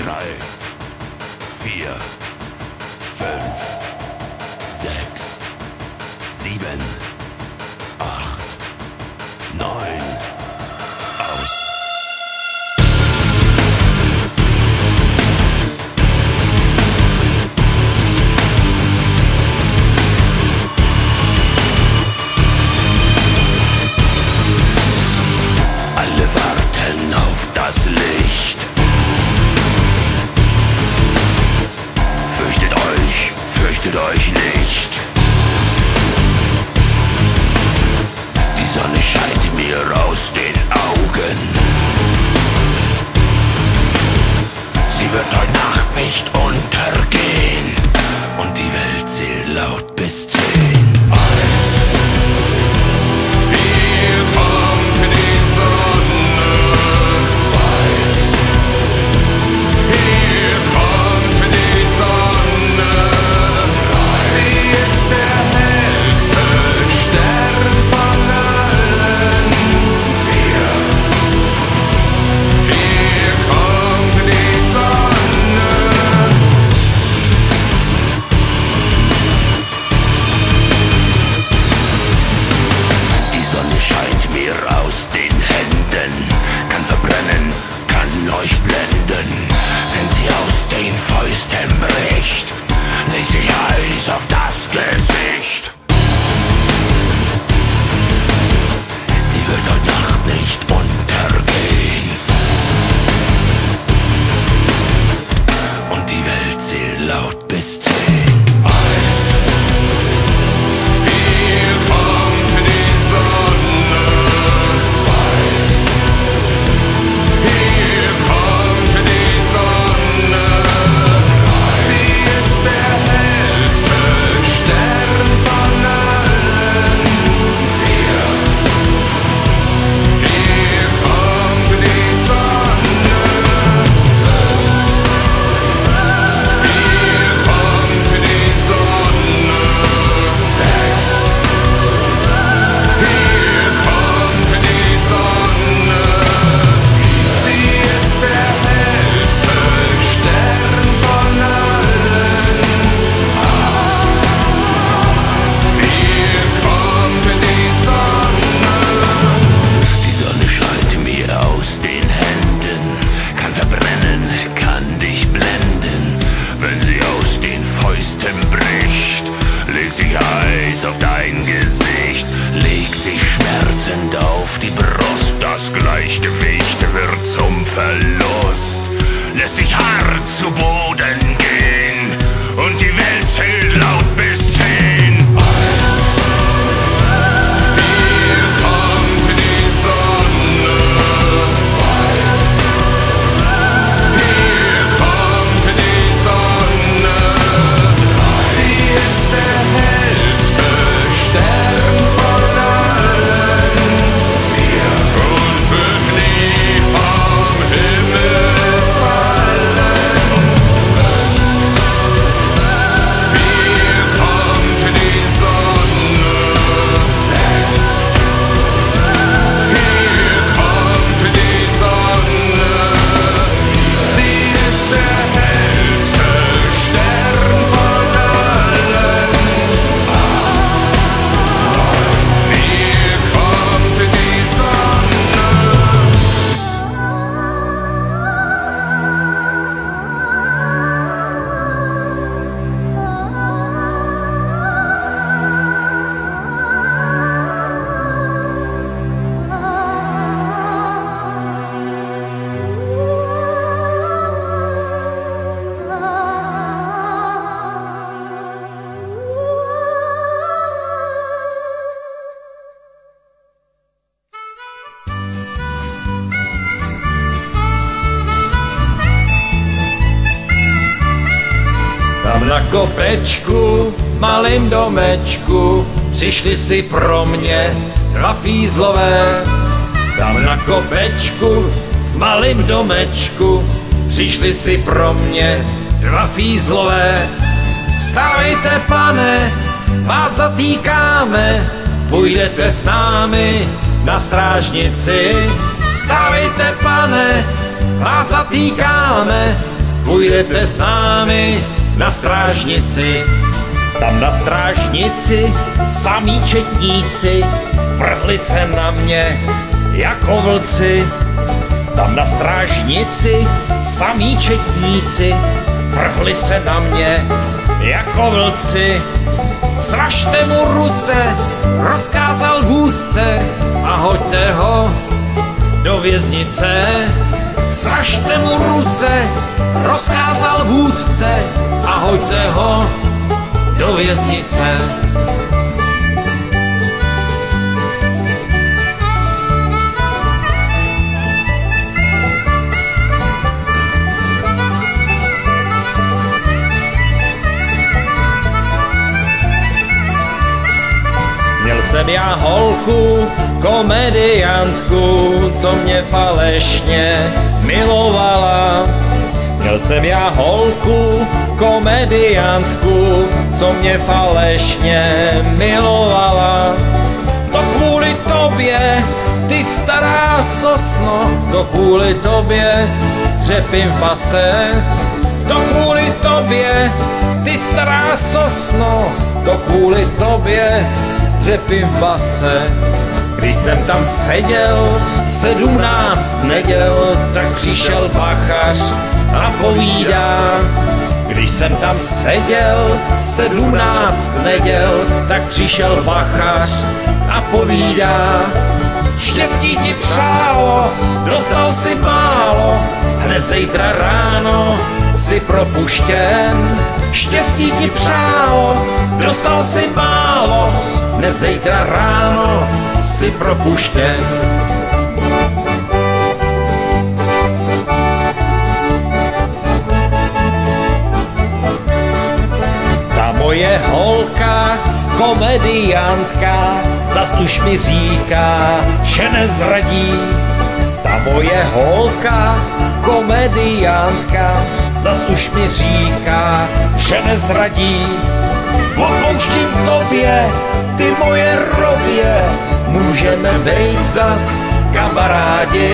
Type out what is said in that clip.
3, 4, 5, 6, 7, 8, 9. Aus. Alle warten auf das Licht. Fürchtet euch nicht. Die Sonne scheint mir aus den Augen. Sie wird heute Nacht nicht untergehen. Und die Welt zählt laut bis 10. Hier kommt die Sonne. 2. Hier kommt die Sonne. 3. Sie ist der hellste Stern von allen. 4. Hier kommt die Sonne. Die Sonne scheint mir aus den Händen, kann verbrennen, kann euch blenden. Wenn sie aus den Fäusten bricht, legt sich Eis auf das Gesicht. Sie wird heute Nacht nicht untergehen. Und die Welt zählt laut bis 10. Hier kommt die Sonne. 2. Hier kommt die Sonne. 3. Sie ist der hellste Stern von allen. 4. Hier kommt die Sonne. 5. Hier kommt die Sonne. 6. Hier kommt die Sonne. Sie ist der hellste Stern von allen. 8. Hier kommt die Sonne. Die Sonne scheint mir aus den Händen, kann verbrennen, kann dich blenden. Wenn sie aus den Fäusten bricht, legt sich Eis auf dein Gesicht, legt sich schmerzend auf die Brust. Das Gleichgewicht wird zum Verlust, lässt sich hart zu Boden gehen und die Welt zählt laut bis 10. Hier kommt die Sonne. 2. Hier kommt die Sonne. 3. Sie ist der hellste Stern von allen. 4. Und wird nie vom Himmel fallen. 5. Hier kommt die Sonne. 6. Hier kommt die Sonne. Sie ist der hellste Stern von allen. 8. 9. Hier kommt die Sonne. Tam na kopečku, v malém domečku, přišli si pro mě 2 fízlové. Tam na kopečku, v malém domečku, přišli si pro mě 2 fízlové. Vstávejte, pane, vás zatýkáme, půjdete s námi na strážnici. Vstávejte, pane, vás zatýkáme, půjdete s námi na strážnici. Tam na strážnici samí četníci vrhli se na mě jako vlci. Tam na strážnici samí četníci vrhli se na mě jako vlci. Svažte mu ruce, rozkázal vůdce, a hoďte ho do věznice. Svažte mu ruce, rozkázal vůdce, a hoďte ho do věznice. Měl jsem já holku, komediantku, co mě falešně milovala. Měl jsem já holku, komediantku, co mě falešně milovala. To kvůli tobě, ty stará sosno, to kvůli tobě dřepím v pase. To kvůli tobě, ty stará sosno, to kvůli tobě dřepím v base. Když jsem tam seděl 17 neděl, tak přišel bachař a povídá. Když jsem tam seděl 17 neděl, tak přišel bachař a povídá. Štěstí ti přálo, dostal si málo, hned zítra ráno si propuštěn. Štěstí ti přálo, dostal si málo, hned zítra ráno si propuštěn. Ta moje holka, komediantka, zas už mi říká, že nezradí. Ta moje holka, komediantka, zas už mi říká, že nezradí. Odpouštím tobě, ty moje robě, můžeme bejt zas kamarádi.